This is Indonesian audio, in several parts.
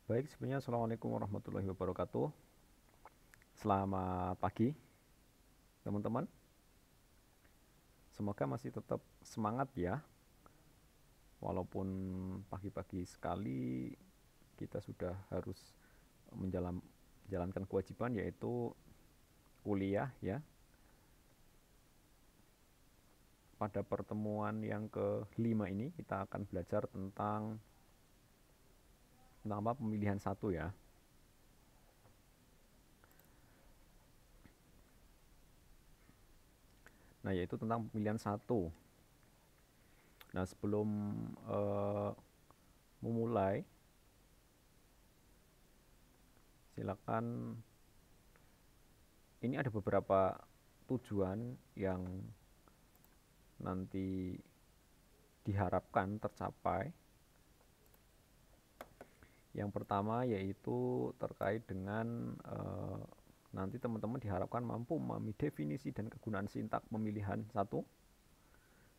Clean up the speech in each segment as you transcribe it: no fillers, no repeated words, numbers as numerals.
Baik, sebenarnya Assalamualaikum warahmatullahi wabarakatuh. Selamat pagi, teman-teman. Semoga masih tetap semangat ya. Walaupun pagi-pagi sekali kita sudah harus menjalankan kewajiban yaitu kuliah ya. Pada pertemuan yang kelima ini kita akan belajar tentang apa? Pemilihan satu ya. Nah, yaitu tentang pemilihan satu. Nah, sebelum memulai, silakan. Ini ada beberapa tujuan yang nanti diharapkan tercapai. Yang pertama yaitu terkait dengan nanti teman-teman diharapkan mampu memahami definisi dan kegunaan sintak pemilihan satu.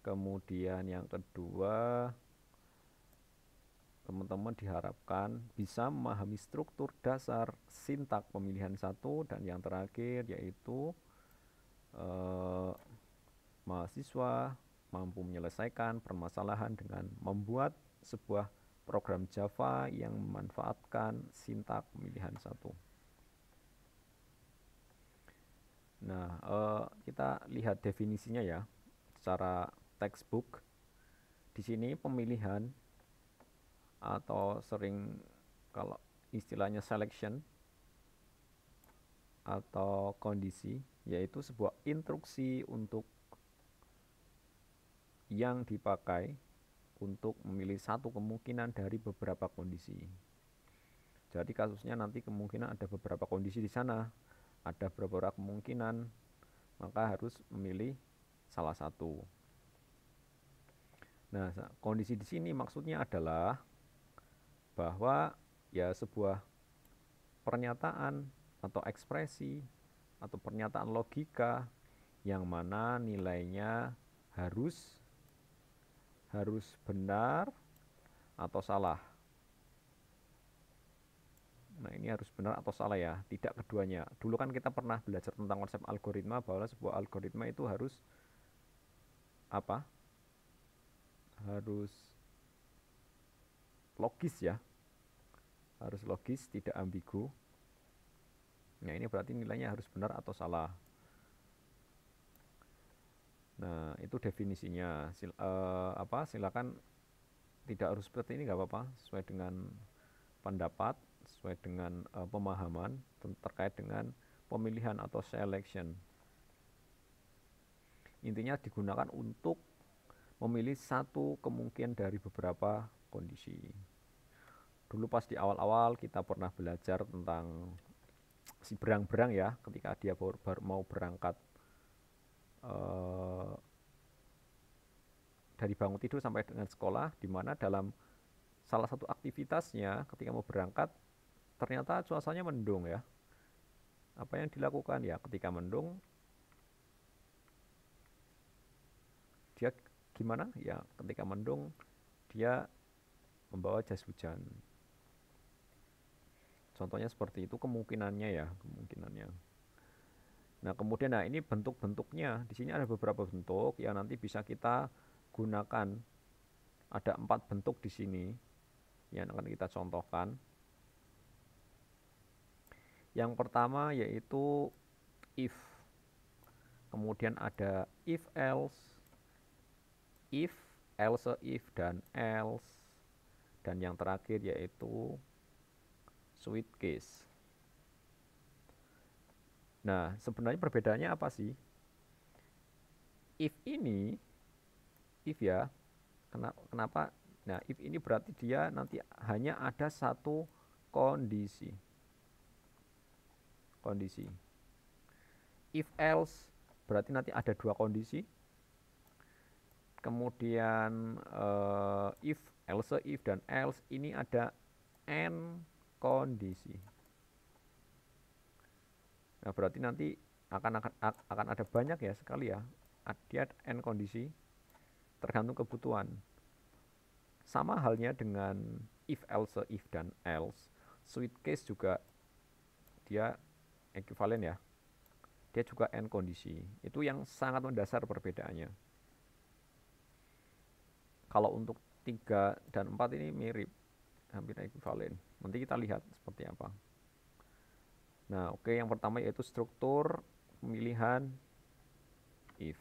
Kemudian yang kedua, teman-teman diharapkan bisa memahami struktur dasar sintak pemilihan satu. Dan yang terakhir yaitu mahasiswa mampu menyelesaikan permasalahan dengan membuat sebuah program Java yang memanfaatkan sintak pemilihan satu. Nah, kita lihat definisinya ya, secara textbook. Di sini pemilihan atau sering kalau istilahnya selection atau kondisi, yaitu sebuah instruksi untuk yang dipakai untuk memilih satu kemungkinan dari beberapa kondisi. Jadi kasusnya nanti kemungkinan ada beberapa kondisi di sana, ada beberapa kemungkinan, maka harus memilih salah satu. Nah, kondisi di sini maksudnya adalah bahwa ya sebuah pernyataan atau ekspresi atau pernyataan logika yang mana nilainya harus benar atau salah. Nah, ini harus benar atau salah ya, tidak keduanya. Dulu kan kita pernah belajar tentang konsep algoritma, bahwa sebuah algoritma itu harus apa? Harus logis ya. Harus logis, tidak ambigu. Nah, ini berarti nilainya harus benar atau salah. Nah, itu definisinya. Silakan tidak harus seperti ini, nggak apa-apa, sesuai dengan pendapat, sesuai dengan pemahaman terkait dengan pemilihan atau selection. Intinya digunakan untuk memilih satu kemungkinan dari beberapa kondisi. Dulu pas di awal-awal kita pernah belajar tentang si berang-berang ya, ketika dia baru mau berangkat dari bangun tidur sampai dengan sekolah, di mana dalam salah satu aktivitasnya ketika mau berangkat ternyata cuacanya mendung ya. Apa yang dilakukan ya, ketika mendung dia gimana ya, ketika mendung dia membawa jas hujan. Contohnya seperti itu kemungkinannya ya, kemungkinannya. Nah, kemudian ini bentuk-bentuknya. Di sini ada beberapa bentuk yang nanti bisa kita gunakan. Ada 4 bentuk di sini yang akan kita contohkan. Yang pertama yaitu if. Kemudian ada if else if, dan else. Dan yang terakhir yaitu switch case. Nah, sebenarnya perbedaannya apa sih? If ini, if ya, kenapa? Nah, if ini berarti dia nanti hanya ada satu kondisi. If else berarti nanti ada dua kondisi. Kemudian if, else if, dan else ini ada n kondisi. Nah, berarti nanti akan ada banyak ya sekali ya. Dia n kondisi tergantung kebutuhan. Sama halnya dengan if, else if, dan else. switch case juga dia ekuivalen ya. Dia juga end kondisi. Itu yang sangat mendasar perbedaannya. Kalau untuk 3 dan 4 ini mirip, hampir ekuivalen. Nanti kita lihat seperti apa. Nah, oke, yang pertama yaitu struktur pemilihan if.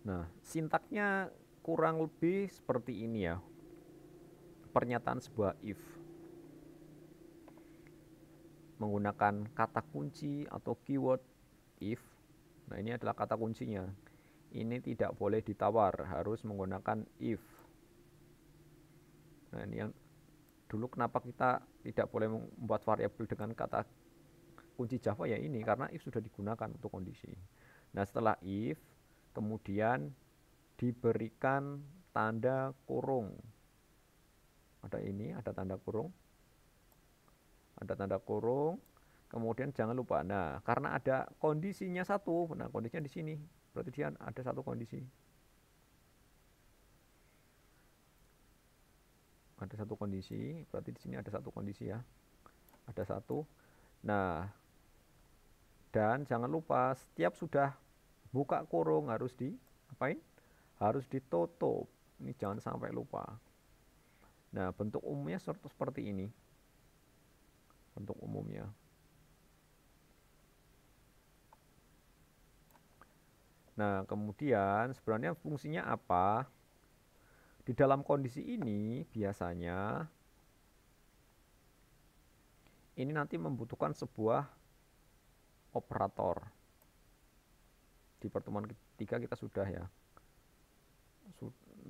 Nah, sintaknya kurang lebih seperti ini ya. Pernyataan sebuah if. Menggunakan kata kunci atau keyword if. Nah, ini adalah kata kuncinya. Ini tidak boleh ditawar, harus menggunakan if. Nah, ini yang dulu kenapa kita tidak boleh membuat variabel dengan kata kunci Java ya ini, karena if sudah digunakan untuk kondisi. Nah, setelah if, kemudian diberikan tanda kurung. Ada ini, ada tanda kurung. Ada tanda kurung, kemudian jangan lupa. Nah, karena ada kondisinya satu, nah kondisinya di sini. Berarti dia ada satu kondisi. Ada satu kondisi, berarti di sini ada satu kondisi ya. Ada satu. Nah, dan jangan lupa setiap sudah buka kurung harus diapain? Harus ditutup. Ini jangan sampai lupa. Nah, bentuk umumnya seperti ini. Bentuk umumnya. Nah, kemudian sebenarnya fungsinya apa? Di dalam kondisi ini biasanya ini nanti membutuhkan sebuah operator. Di pertemuan ketiga kita sudah ya.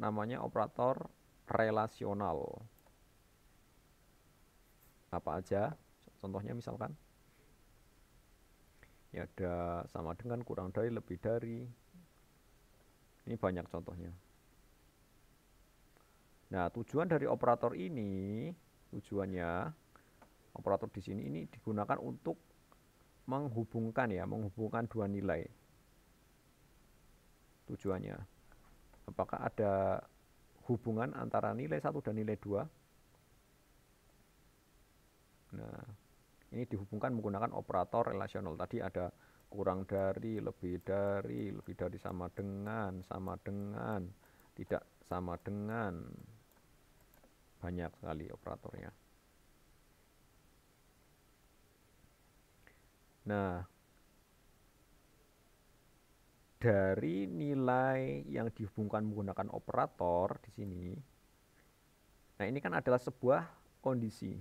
Namanya operator relasional. Apa aja? Contohnya misalkan ya ada sama dengan, kurang dari, lebih dari. Ini banyak contohnya. Nah, tujuan dari operator ini, tujuannya operator di sini ini digunakan untuk menghubungkan ya, menghubungkan dua nilai. Tujuannya. Apakah ada hubungan antara nilai 1 dan nilai 2? Nah, ini dihubungkan menggunakan operator relasional. Tadi ada kurang dari, lebih dari, sama dengan, tidak sama dengan. Banyak sekali operatornya. Nah, dari nilai yang dihubungkan menggunakan operator di sini, nah ini kan adalah sebuah kondisi.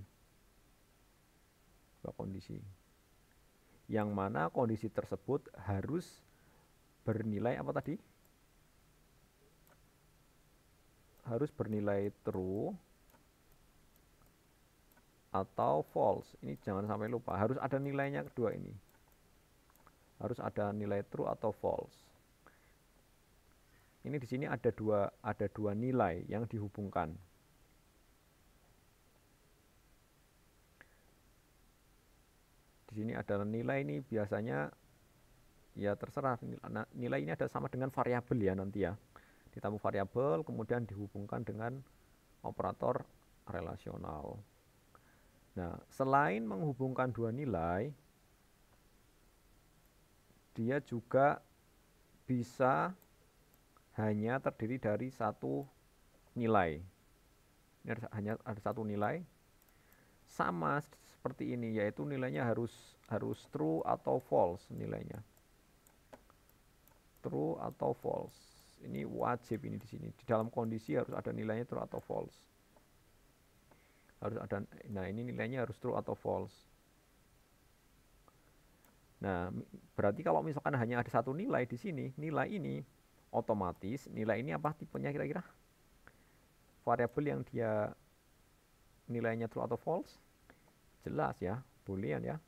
Yang mana kondisi tersebut harus bernilai apa tadi? Harus bernilai true atau false. Ini jangan sampai lupa, harus ada nilainya kedua ini. Harus ada nilai true atau false. Ini di sini ada dua nilai yang dihubungkan. Di sini adalah nilai ini biasanya ya terserah, nilai ini ada sama dengan variabel ya nanti ya. Ditambah variabel kemudian dihubungkan dengan operator relasional. Nah, selain menghubungkan dua nilai, dia juga bisa hanya terdiri dari satu nilai. Ini hanya ada satu nilai. Sama seperti ini, yaitu nilainya harus true atau false nilainya. True atau false. Ini wajib ini di sini. Di dalam kondisi harus ada nilainya true atau false. Harus ada. Nah, ini nilainya harus true atau false. Nah, berarti kalau misalkan hanya ada satu nilai di sini, nilai ini otomatis nilai ini apa tipenya kira-kira? Variabel yang dia nilainya true atau false? Jelas ya, boolean ya.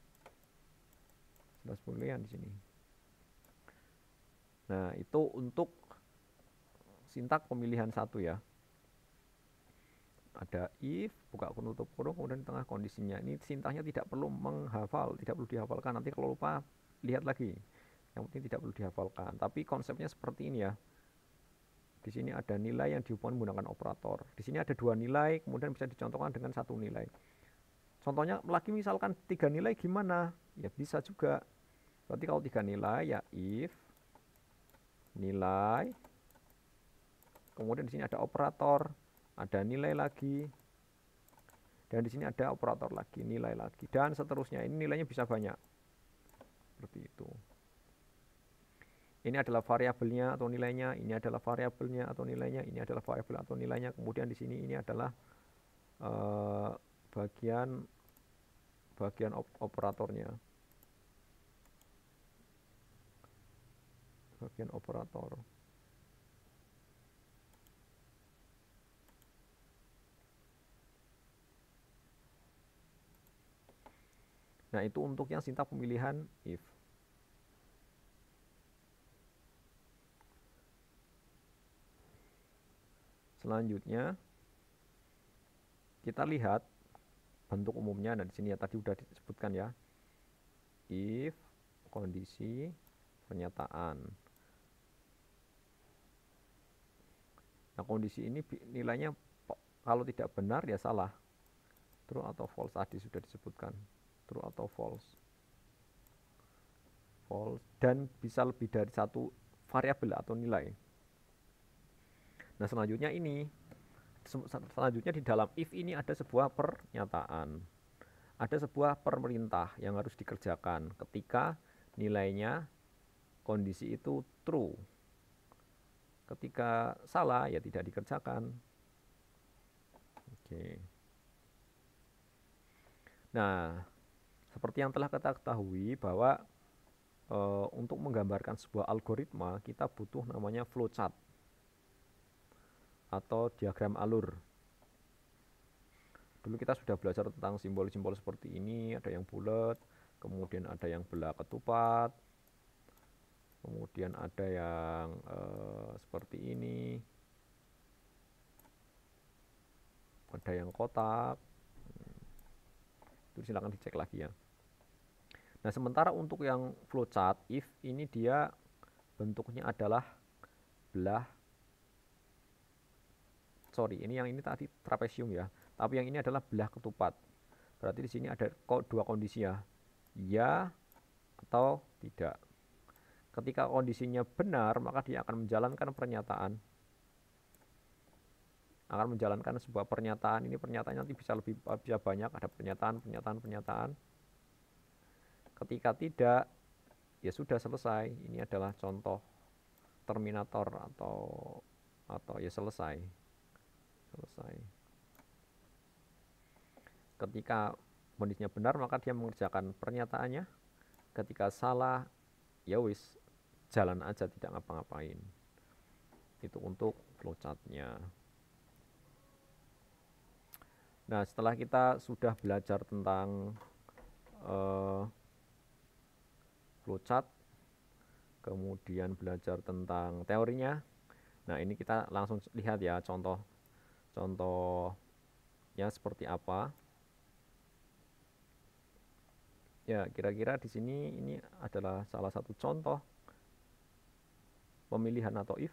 Jelas boolean di sini. Nah, itu untuk sintak pemilihan satu ya. Ada if, buka kurung, tutup kurung, kemudian di tengah kondisinya. Ini sintaknya tidak perlu menghafal, tidak perlu dihafalkan. Nanti kalau lupa, lihat lagi. Yang penting tidak perlu dihafalkan. Tapi konsepnya seperti ini ya. Di sini ada nilai yang dihubungkan menggunakan operator. Di sini ada 2 nilai, kemudian bisa dicontohkan dengan 1 nilai. Contohnya lagi misalkan 3 nilai gimana? Ya bisa juga. Berarti kalau 3 nilai ya if nilai, kemudian di sini ada operator, ada nilai lagi, dan di sini ada operator lagi, nilai lagi, dan seterusnya. Ini nilainya bisa banyak. Seperti itu. Ini adalah variabelnya atau nilainya, ini adalah variabelnya atau nilainya, ini adalah variabel atau nilainya. Kemudian di sini ini adalah bagian operatornya. Bagian operator. Nah, itu untuk yang sintaks pemilihan if. Selanjutnya kita lihat bentuk umumnya. Nah, di sini ya tadi udah disebutkan ya. If kondisi pernyataan. Nah, kondisi ini nilainya kalau tidak benar ya salah. True atau false tadi sudah disebutkan. True atau false. False, dan bisa lebih dari satu variabel atau nilai. Nah, selanjutnya di dalam if ini ada sebuah pernyataan. Ada sebuah perintah yang harus dikerjakan ketika nilainya kondisi itu true. Ketika salah ya tidak dikerjakan. Oke. Nah, seperti yang telah kita ketahui bahwa untuk menggambarkan sebuah algoritma kita butuh namanya flowchart atau diagram alur. Dulu kita sudah belajar tentang simbol-simbol seperti ini, ada yang bulat, kemudian ada yang belah ketupat, kemudian ada yang seperti ini, ada yang kotak. Itu silakan dicek lagi ya. Nah, sementara untuk yang flowchart if ini dia bentuknya adalah ini tadi trapesium ya, tapi yang ini adalah belah ketupat. Berarti di sini ada dua kondisi ya atau tidak. Ketika kondisinya benar, maka dia akan menjalankan pernyataan. Akan menjalankan sebuah pernyataan. Ini pernyataannya nanti bisa banyak, ada pernyataan. Ketika tidak, ya sudah selesai. Ini adalah contoh terminator atau ya selesai. Ketika kondisinya benar, maka dia mengerjakan pernyataannya. Ketika salah, ya wis, jalan aja, tidak ngapa-ngapain. Itu untuk flowchart-nya. Nah, setelah kita sudah belajar tentang flowchart, kemudian belajar tentang teorinya. Nah, ini kita langsung lihat ya contohnya seperti apa. Ya, kira-kira di sini ini adalah salah satu contoh pemilihan atau if.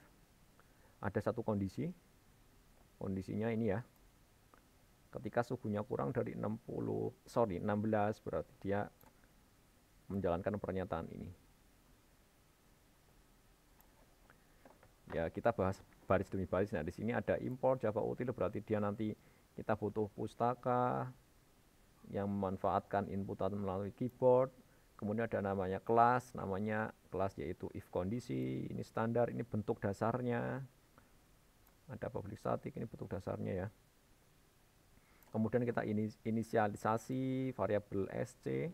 Ada satu kondisi. Kondisinya ini ya. Ketika suhunya kurang dari 16 berarti dia menjalankan pernyataan ini. Ya, kita bahas baris demi baris. Nah, di sini ada import Java util, berarti dia nanti kita butuh pustaka yang memanfaatkan inputan melalui keyboard. Kemudian ada namanya kelas yaitu if kondisi, ini standar, ini bentuk dasarnya. Ada public static, ini bentuk dasarnya ya. Kemudian kita inisialisasi variabel sc,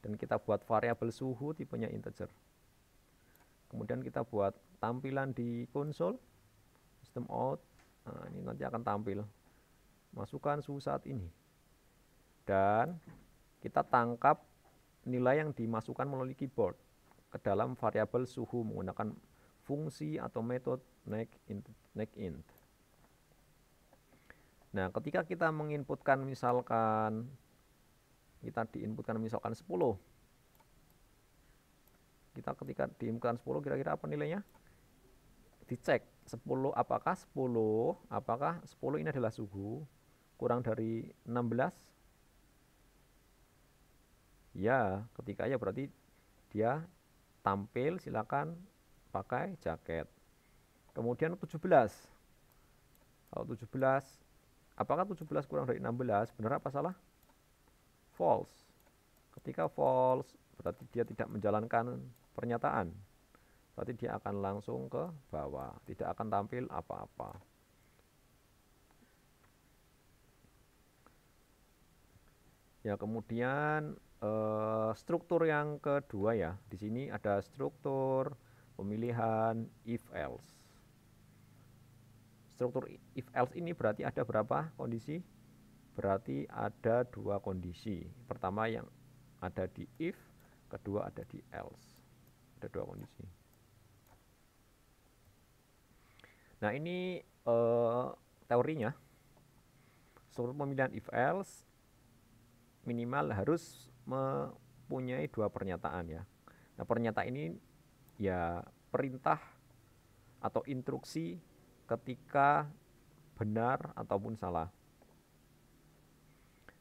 dan kita buat variabel suhu tipenya integer. Kemudian kita buat tampilan di konsol, system out. Nah, ini nanti akan tampil. Masukkan suhu saat ini. Dan kita tangkap nilai yang dimasukkan melalui keyboard ke dalam variabel suhu menggunakan fungsi atau metode neckInt. Nah, ketika kita menginputkan misalkan 10. Ketika diinputkan 10, kira-kira apa nilainya? dicek 10 apakah 10 ini adalah suhu kurang dari 16? Ya, ketika ya berarti dia tampil, silakan pakai jaket. Kemudian 17. Kalau 17, apakah 17 kurang dari 16? Benar apa salah? False. Ketika false, berarti dia tidak menjalankan pernyataan. Berarti dia akan langsung ke bawah, tidak akan tampil apa-apa. Ya, kemudian struktur yang kedua ya. Di sini ada struktur pemilihan if else. Struktur if else ini berarti ada berapa kondisi? Berarti ada 2 kondisi. Pertama yang ada di if, kedua ada di else. Ada 2 kondisi. Nah, ini teorinya. Struktur pemilihan if else minimal harus mempunyai 2 pernyataan ya. Nah, pernyataan ini ya perintah atau instruksi ketika benar ataupun salah.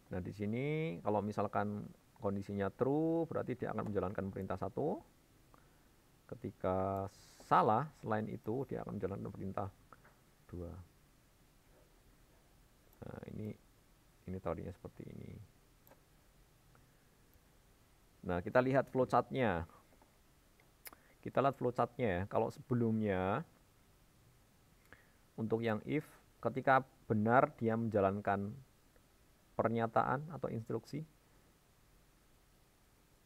Nah, di sini kalau misalkan kondisinya true berarti dia akan menjalankan perintah 1. Ketika salah selain itu dia akan menjalankan perintah 2. Nah, ini teorinya seperti ini. Nah, kita lihat flowchart-nya. Kita lihat flowchart-nya ya. Kalau sebelumnya untuk yang if, ketika benar dia menjalankan pernyataan atau instruksi.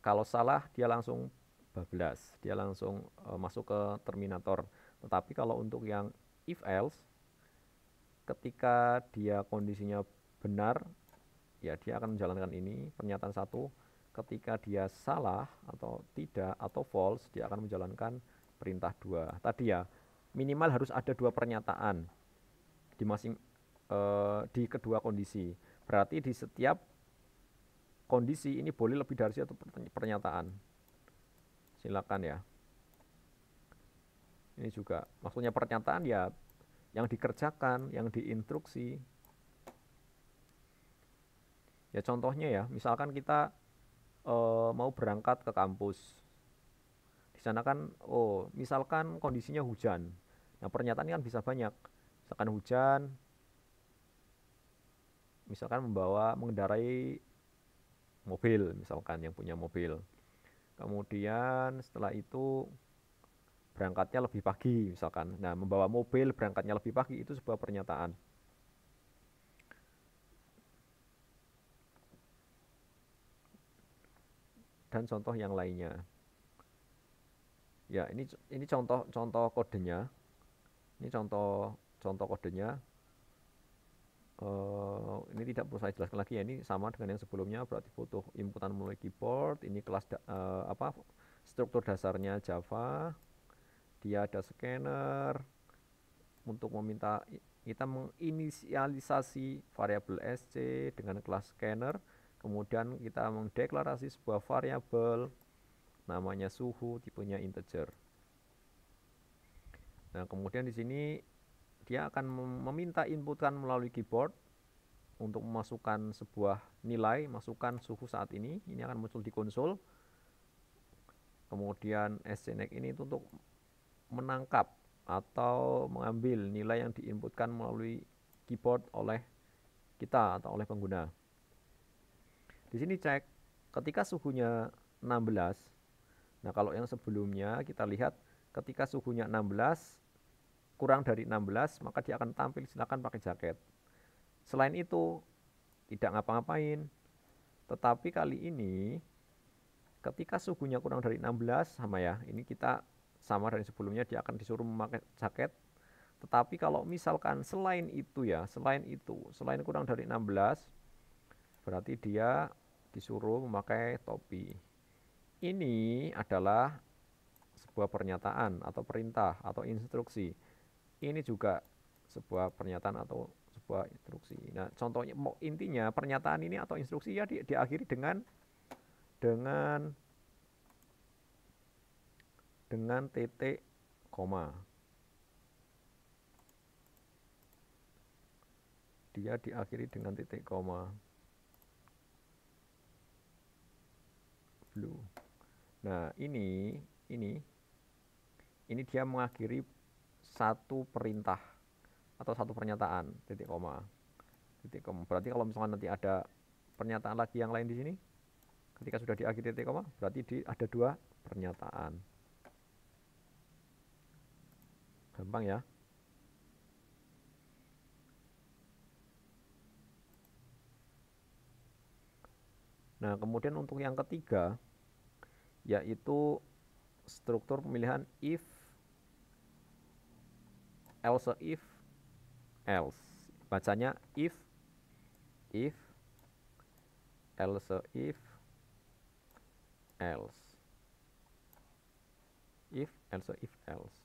Kalau salah dia langsung bablas, dia langsung masuk ke terminator. Tetapi kalau untuk yang if else, ketika dia kondisinya benar, ya dia akan menjalankan ini pernyataan 1. Ketika dia salah atau tidak atau false, dia akan menjalankan perintah 2. Tadi ya, minimal harus ada 2 pernyataan di kedua kondisi. Berarti di setiap kondisi ini boleh lebih dari 1 pernyataan. Silakan ya. Ini juga maksudnya pernyataan ya yang dikerjakan, yang diinstruksi. Ya contohnya ya, misalkan kita mau berangkat ke kampus. Di sana kan, misalkan kondisinya hujan. Nah, pernyataan kan bisa banyak. Misalkan hujan, misalkan mengendarai mobil, misalkan yang punya mobil. Kemudian setelah itu berangkatnya lebih pagi, misalkan. Nah, membawa mobil berangkatnya lebih pagi itu sebuah pernyataan. Dan contoh yang lainnya. Ya, ini contoh kodenya. Ini contoh kodenya. Ini tidak perlu saya jelaskan lagi ya, ini sama dengan yang sebelumnya, berarti butuh inputan melalui keyboard. Ini kelas struktur dasarnya Java. Dia ada scanner untuk meminta kita menginisialisasi variabel sc dengan kelas scanner. Kemudian kita mendeklarasi sebuah variabel namanya suhu, tipenya integer. Nah, kemudian di sini dia akan meminta inputkan melalui keyboard untuk memasukkan sebuah nilai, masukkan suhu saat ini akan muncul di konsol. Kemudian scneck ini untuk menangkap atau mengambil nilai yang diinputkan melalui keyboard oleh kita atau oleh pengguna. Di sini cek ketika suhunya 16. Nah, kalau yang sebelumnya kita lihat ketika suhunya 16 kurang dari 16 maka dia akan tampil silakan pakai jaket. Selain itu tidak ngapa-ngapain. Tetapi kali ini ketika suhunya kurang dari 16 sama ya, ini kita sama dari sebelumnya dia akan disuruh memakai jaket. Tetapi kalau misalkan selain kurang dari 16 berarti dia disuruh memakai topi. Ini adalah sebuah pernyataan atau perintah atau instruksi. Ini juga sebuah pernyataan atau sebuah instruksi. Nah, contohnya intinya pernyataan ini atau instruksi ya diakhiri dengan titik koma. dia diakhiri dengan titik koma. Blue. Nah, ini dia mengakhiri satu perintah atau satu pernyataan, titik koma. Titik koma. Berarti kalau misalkan nanti ada pernyataan lagi yang lain di sini, ketika sudah diakhiri titik koma, berarti ada dua pernyataan. Gampang ya. Nah, kemudian untuk yang ketiga, yaitu struktur pemilihan if, else, if, else. Bacanya if, else, if, else. If, else, if, else.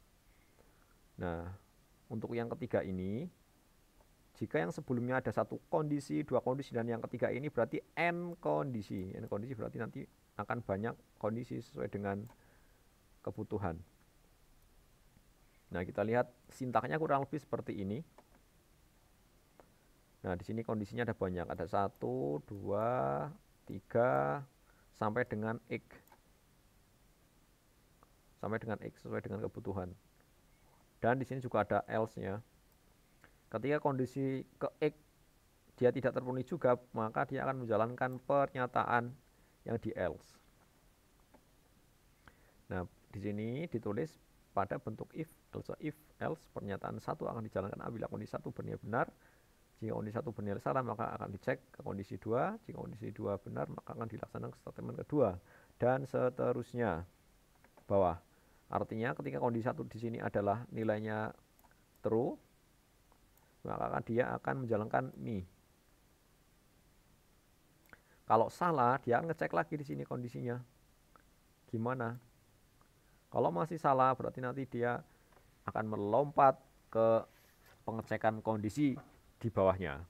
Nah, untuk yang ketiga ini, jika yang sebelumnya ada satu kondisi, dua kondisi, dan yang ketiga ini berarti n kondisi. N kondisi berarti nanti akan banyak kondisi sesuai dengan kebutuhan. Nah, kita lihat sintaknya kurang lebih seperti ini. Nah, di sini kondisinya ada banyak. Ada 1, 2, 3, sampai dengan X. Sampai dengan X sesuai dengan kebutuhan. Dan di sini juga ada else-nya. Ketika kondisi ke X dia tidak terpenuhi juga, maka dia akan menjalankan pernyataan yang di else. Nah, di sini ditulis pada bentuk if, else, pernyataan satu akan dijalankan apabila kondisi satu benar-benar. Jika kondisi satu benar salah, maka akan dicek ke kondisi 2. Jika kondisi 2 benar, maka akan dilaksanakan statement kedua. Dan seterusnya. Bawah. Artinya ketika kondisi satu di sini adalah nilainya true, maka dia akan menjalankan me. Kalau salah, dia akan ngecek lagi di sini kondisinya. Gimana? Kalau masih salah, berarti nanti dia akan melompat ke pengecekan kondisi di bawahnya.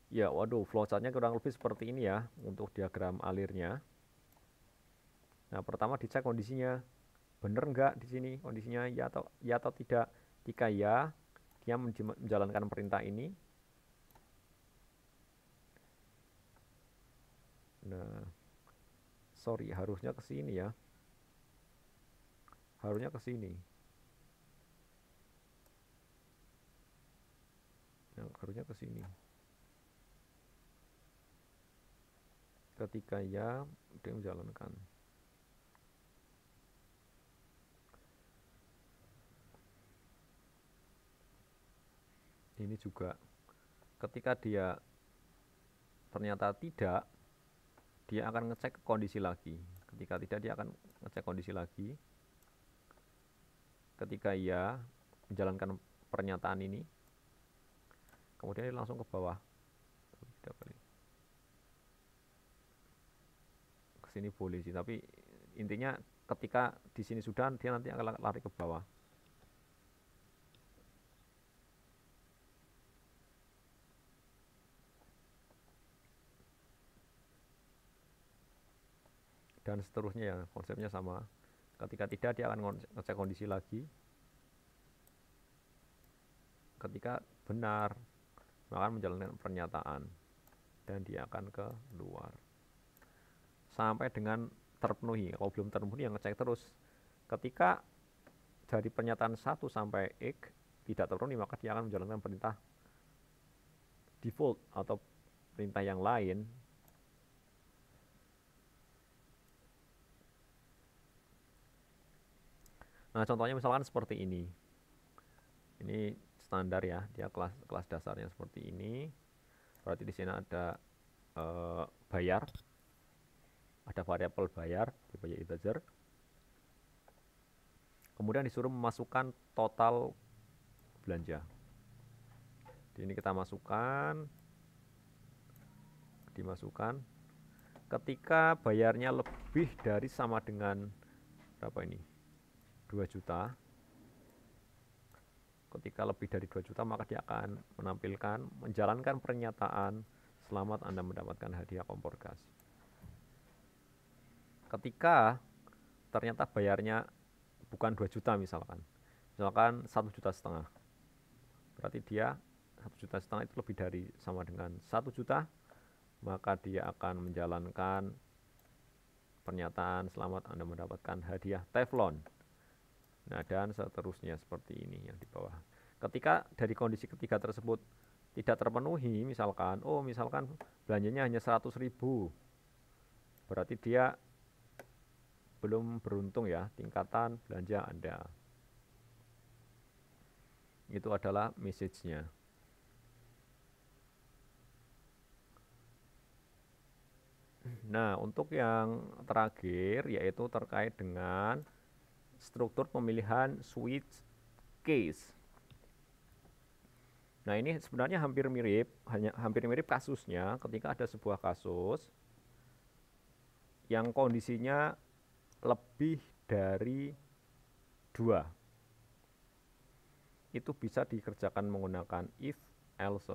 Ya, waduh, flowchartnya kurang lebih seperti ini ya untuk diagram alirnya. Nah, pertama dicek kondisinya. Benar enggak di sini kondisinya ya atau tidak. Jika ya, dia menjalankan perintah ini. Nah, sorry, harusnya ke sini ya. Harusnya ke sini. Harusnya ke sini. Ketika ya, dia menjalankan. Ini juga ketika dia ternyata tidak, dia akan ngecek kondisi lagi. Ketika tidak, dia akan ngecek kondisi lagi. Ketika ya, menjalankan pernyataan ini, kemudian dia langsung ke bawah. Ke sini boleh sih, tapi intinya ketika di sini sudah, dia nanti akan lari ke bawah. Dan seterusnya ya, konsepnya sama. Ketika tidak, dia akan ngecek kondisi lagi. Ketika benar, maka menjalankan pernyataan dan dia akan keluar sampai dengan terpenuhi. Kalau belum terpenuhi, yang ngecek terus. Ketika dari pernyataan 1 sampai X tidak terpenuhi, maka dia akan menjalankan perintah default atau perintah yang lain. Nah, contohnya misalkan seperti ini. Ini standar ya, dia kelas dasarnya seperti ini. Berarti di sini ada bayar, ada variabel bayar, dibayar integer. Kemudian disuruh memasukkan total belanja. Di ini kita masukkan, dimasukkan. Ketika bayarnya lebih dari sama dengan berapa ini? 2 juta. Ketika lebih dari 2 juta, maka dia akan menampilkan, menjalankan pernyataan, selamat Anda mendapatkan hadiah kompor gas. Ketika ternyata bayarnya bukan 2 juta misalkan, Misalkan 1,5 juta, berarti dia 1,5 juta itu lebih dari sama dengan 1 juta, maka dia akan menjalankan pernyataan selamat Anda mendapatkan hadiah teflon. Nah, dan seterusnya seperti ini yang di bawah. Ketika dari kondisi ketiga tersebut tidak terpenuhi, misalkan, misalkan belanjanya hanya 100.000, berarti dia belum beruntung ya tingkatan belanja Anda. Itu adalah message-nya. Nah, untuk yang terakhir yaitu terkait dengan struktur pemilihan switch case. Nah, ini sebenarnya hampir mirip kasusnya ketika ada sebuah kasus yang kondisinya lebih dari 2. Itu bisa dikerjakan menggunakan if, else,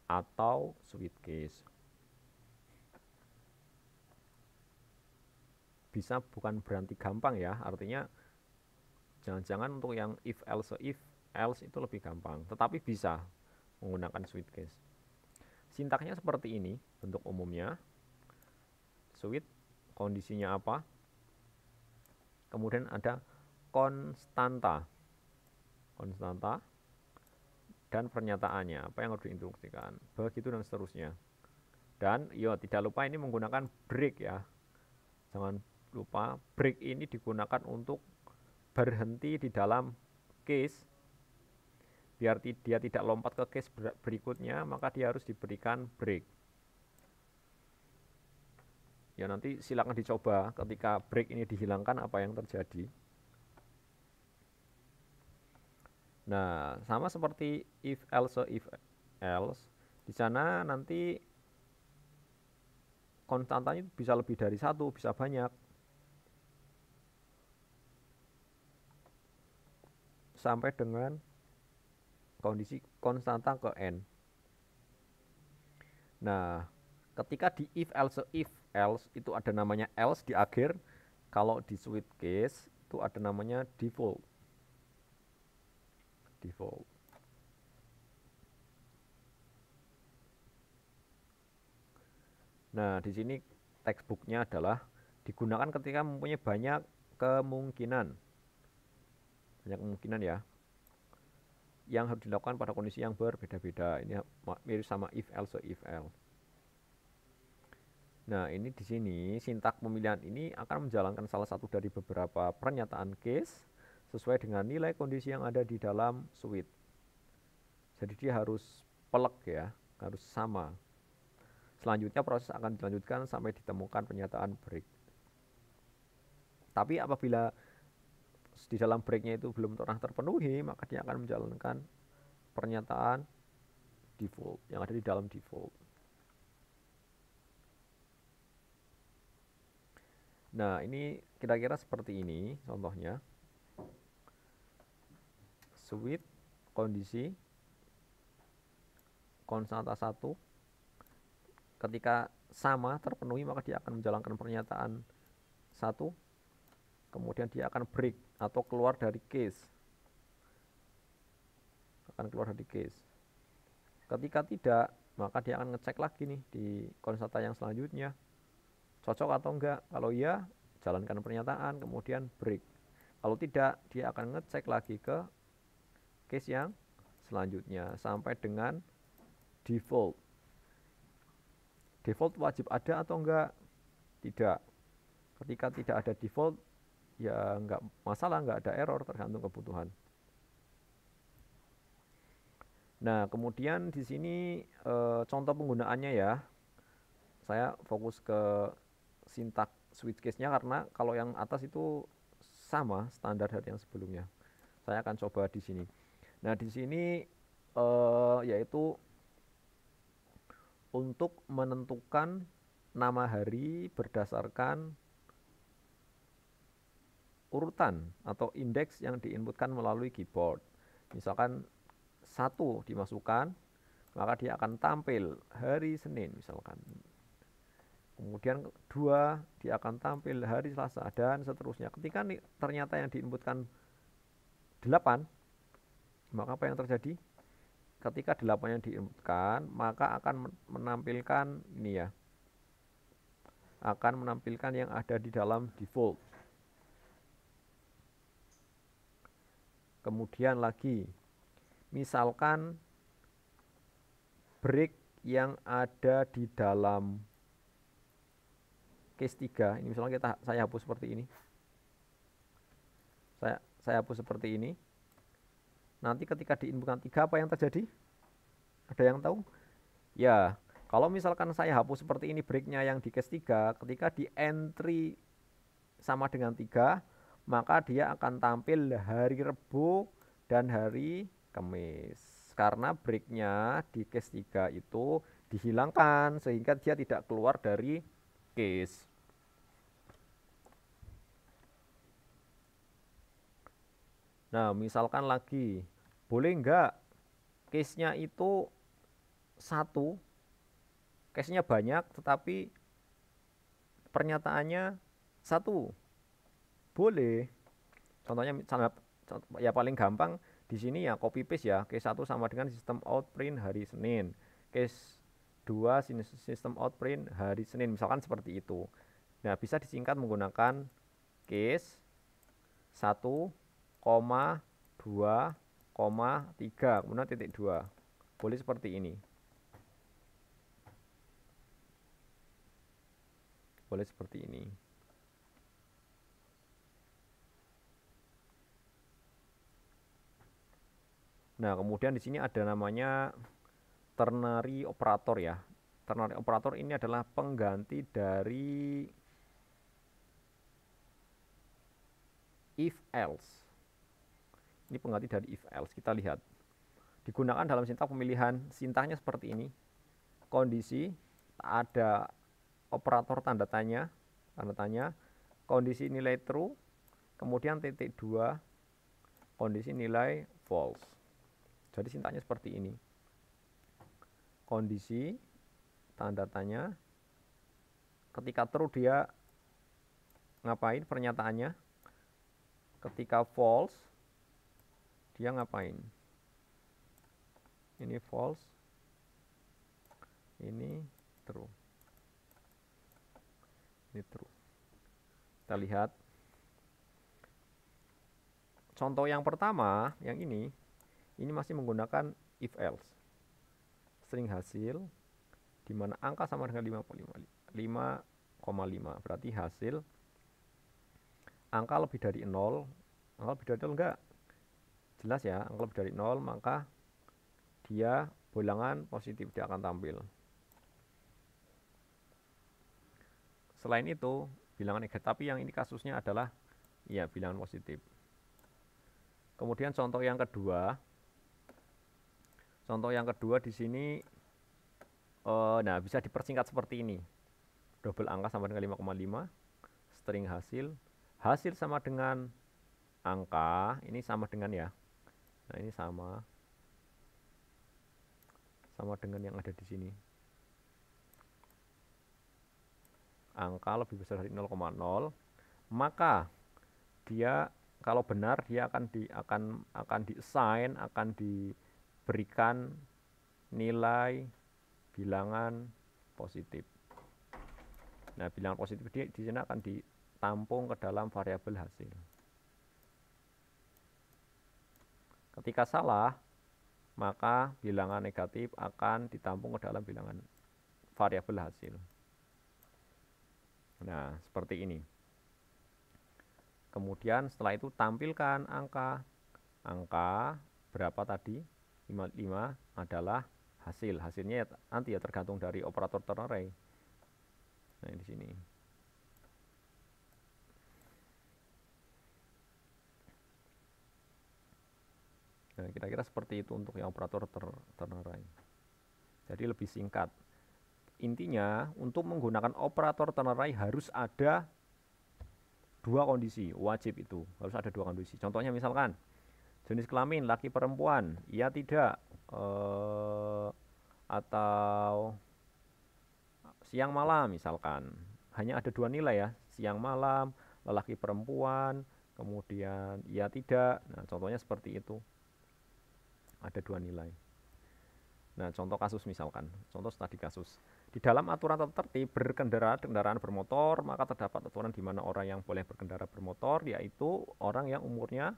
atau switch case. Bisa bukan berarti gampang ya, artinya jangan-jangan untuk yang if, else itu lebih gampang, tetapi bisa menggunakan switch case. Sintaksnya seperti ini bentuk umumnya. Switch, kondisinya apa? Kemudian ada konstanta dan pernyataannya, apa yang harus diinstruksikan, begitu dan seterusnya. Dan tidak lupa ini menggunakan break ya. Jangan lupa break ini digunakan untuk berhenti di dalam case. Biar dia tidak lompat ke case berikutnya, maka dia harus diberikan break. Ya, nanti silakan dicoba ketika break ini dihilangkan apa yang terjadi. Nah, sama seperti if else, di sana nanti konstantanya bisa lebih dari 1, bisa banyak. Sampai dengan kondisi konstanta ke n. Nah, ketika di if else itu ada namanya else di akhir, kalau di switch case itu ada namanya default. Nah, di sini textbooknya adalah digunakan ketika mempunyai banyak kemungkinan. Banyak kemungkinan ya. Yang harus dilakukan pada kondisi yang berbeda-beda. Ini mirip sama if else. Nah, ini di sini sintak pemilihan ini akan menjalankan salah satu dari beberapa pernyataan case sesuai dengan nilai kondisi yang ada di dalam switch. Jadi dia harus pelek ya, harus sama. Selanjutnya proses akan dilanjutkan sampai ditemukan pernyataan break. Tapi apabila di dalam breaknya itu belum pernah terpenuhi, maka dia akan menjalankan pernyataan default yang ada di dalam default. Nah, ini kira-kira seperti ini contohnya. Switch, kondisi, konstanta 1. Ketika sama terpenuhi, maka dia akan menjalankan pernyataan 1. Kemudian dia akan break atau keluar dari case. Ketika tidak, maka dia akan ngecek lagi nih di konstanta yang selanjutnya. Cocok atau enggak? Kalau iya, jalankan pernyataan, kemudian break. Kalau tidak, dia akan ngecek lagi ke case yang selanjutnya sampai dengan default. Default wajib ada atau enggak? Tidak. Ketika tidak ada default, ya enggak masalah, enggak ada error, tergantung kebutuhan. Nah, kemudian di sini contoh penggunaannya ya. Saya fokus ke sintak switch case-nya karena kalau yang atas itu sama standar dari yang sebelumnya. Saya akan coba di sini. Nah, di sini yaitu untuk menentukan nama hari berdasarkan urutan atau indeks yang diinputkan melalui keyboard. Misalkan 1 dimasukkan, maka dia akan tampil hari Senin misalkan. Kemudian 2 dia akan tampil hari Selasa dan seterusnya. Ketika ternyata yang diinputkan 8, maka apa yang terjadi? Ketika 8 yang diinputkan, maka akan menampilkan ini ya, akan menampilkan yang ada di dalam default. Kemudian lagi, misalkan break yang ada di dalam case 3, ini misalnya saya hapus seperti ini. Saya hapus seperti ini. Nanti ketika diinputkan 3, apa yang terjadi? Ada yang tahu? Ya, kalau misalkan saya hapus seperti ini breaknya yang di case 3, ketika di entry sama dengan 3, maka dia akan tampil hari Rebo dan hari Kamis. Karena breaknya di case 3 itu dihilangkan sehingga dia tidak keluar dari case. Nah, misalkan lagi, boleh enggak case-nya itu 1, case-nya banyak tetapi pernyataannya 1. Boleh. Contohnya ya paling gampang di sini ya copy paste ya. Case 1 sama dengan sistem out print hari Senin. Case 2 sistem out print hari Senin, misalkan seperti itu. Nah, bisa disingkat menggunakan case 1, 2, 3, kemudian titik 2. Boleh seperti ini. Boleh seperti ini. Nah, kemudian di sini ada namanya ternary operator ya. Ternary operator ini adalah pengganti dari if else. Ini pengganti dari if else. Kita lihat. Digunakan dalam sintaks pemilihan sintaksnya seperti ini. Kondisi, ada operator tanda tanya, kondisi nilai true, kemudian titik 2, kondisi nilai false. Jadi sintaksnya seperti ini. Kondisi, tanda tanya, ketika true dia ngapain pernyataannya, ketika false dia ngapain. Ini false, ini true. Ini true. Kita lihat. Contoh yang pertama, yang ini masih menggunakan if else. String hasil, di mana angka sama dengan 5,5. Berarti hasil, angka lebih dari 0. Angka lebih dari 0 enggak? Jelas ya, angka lebih dari 0, maka dia bilangan positif, dia akan tampil. Selain itu, bilangan negatif, tapi yang ini kasusnya adalah ya bilangan positif. Kemudian contoh yang kedua di sini, nah bisa dipersingkat seperti ini. Double angka sama dengan 5,5, string hasil sama dengan angka, ini sama dengan ya. Nah ini sama dengan yang ada di sini. Angka lebih besar dari 0,0, maka dia kalau benar dia akan di-assign, akan diberikan nilai bilangan positif. Nah, bilangan positif di sini akan ditampung ke dalam variabel hasil. Ketika salah, maka bilangan negatif akan ditampung ke dalam bilangan variabel hasil. Nah, seperti ini. Kemudian setelah itu tampilkan angka. Angka berapa tadi? 55 adalah hasil. Hasilnya nanti ya tergantung dari operator ternary. Nah, di sini. Nah, kira-kira seperti itu untuk yang operator ternary. Jadi lebih singkat. Intinya, untuk menggunakan operator ternary harus ada 2 kondisi, wajib itu. Harus ada 2 kondisi. Contohnya misalkan, jenis kelamin, laki perempuan, iya tidak, atau siang malam misalkan. Hanya ada 2 nilai ya, siang malam, lelaki perempuan, kemudian iya tidak. Nah, contohnya seperti itu. Ada dua nilai. Nah, contoh kasus misalkan, contoh studi kasus. Di dalam aturan tata tertib berkendara kendaraan bermotor, maka terdapat aturan di mana orang yang boleh berkendara bermotor, yaitu orang yang umurnya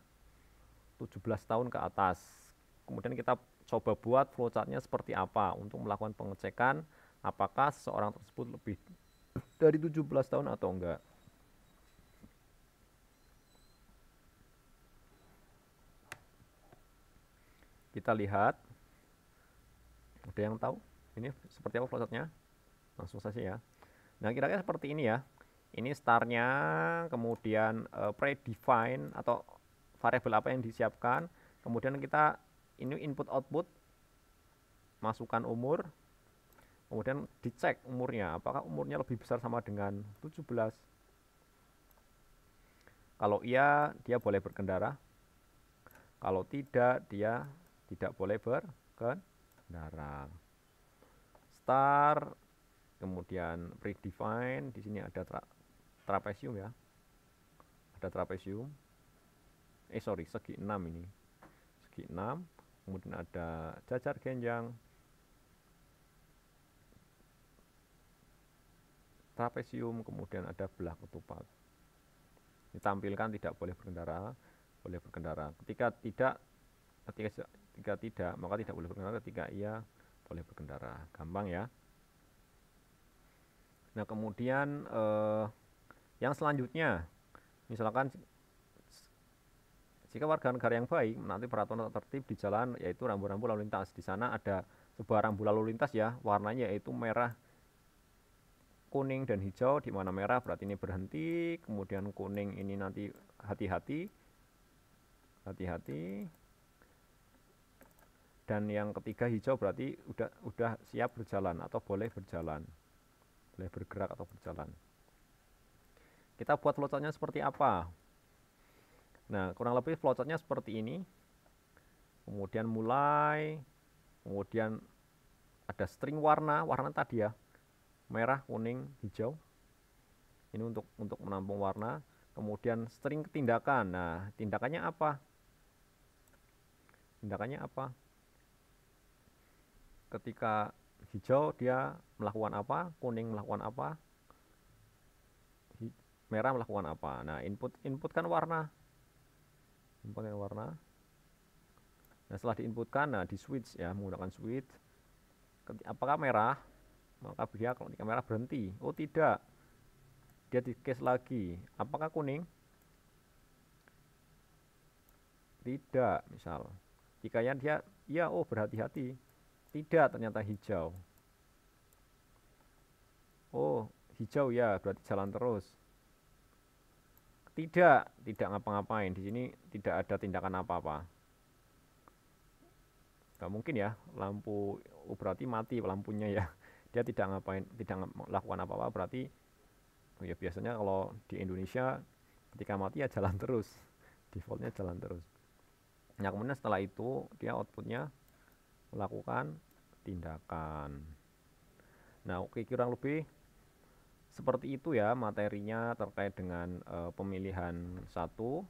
17 tahun ke atas. Kemudian kita coba buat flowchartnya seperti apa untuk melakukan pengecekan apakah seseorang tersebut lebih dari 17 tahun atau enggak. Kita lihat, ada yang tahu ini seperti apa flowchartnya? Langsung saja ya. Nah, kira-kira seperti ini ya. Ini startnya, kemudian predefine atau variabel apa yang disiapkan, kemudian kita ini input output, masukkan umur, kemudian dicek umurnya, apakah umurnya lebih besar sama dengan 17. Kalau iya, dia boleh berkendara. Kalau tidak, dia tidak boleh berkendara. Start, kemudian predefine, di sini ada trapesium ya. Ada trapesium. Segi 6 ini. Segi 6, kemudian ada jajar genjang. Trapesium, kemudian ada belah ketupat. Ditampilkan tidak boleh berkendara, boleh berkendara. Ketika tidak, maka tidak boleh berkendara. Ketika iya, boleh berkendara. Gampang ya. Nah, kemudian yang selanjutnya, misalkan jika warga negara yang baik menaati peraturan tata tertib di jalan, yaitu rambu-rambu lalu lintas. Di sana ada sebuah rambu lalu lintas ya, warnanya yaitu merah, kuning, dan hijau. Di mana merah berarti ini berhenti, kemudian kuning ini nanti hati-hati, hati-hati, dan yang ketiga hijau berarti udah siap berjalan atau boleh berjalan, boleh bergerak atau berjalan. Kita buat flowchartnya seperti apa? Nah, kurang lebih flowchartnya seperti ini. Kemudian mulai, kemudian ada string warna tadi ya, merah, kuning, hijau. Ini untuk menampung warna. Kemudian string tindakan. Nah, tindakannya apa? Tindakannya apa? Ketika hijau dia melakukan apa, kuning melakukan apa, merah melakukan apa. Nah, inputkan warna. Inputkan warna. Nah, setelah diinputkan, nah di switch ya, menggunakan switch. Apakah merah? Maka dia kalau ketika merah berhenti. Oh, tidak. Dia di case lagi. Apakah kuning? Tidak, misal. Jika dia ya, oh berhati-hati. Tidak, ternyata hijau. Oh, hijau ya, berarti jalan terus. Tidak ngapa-ngapain. Di sini tidak ada tindakan apa-apa. Gak mungkin ya, lampu berarti mati lampunya ya. Dia tidak ngapain, tidak melakukan apa-apa, berarti oh ya biasanya kalau di Indonesia ketika mati ya jalan terus. Defaultnya jalan terus. Nah, kemudian setelah itu dia outputnya melakukan tindakan. Nah, oke, kurang lebih seperti itu ya materinya terkait dengan pemilihan satu.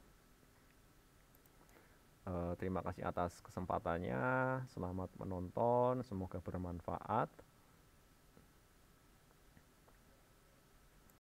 Terima kasih atas kesempatannya. Selamat menonton, semoga bermanfaat.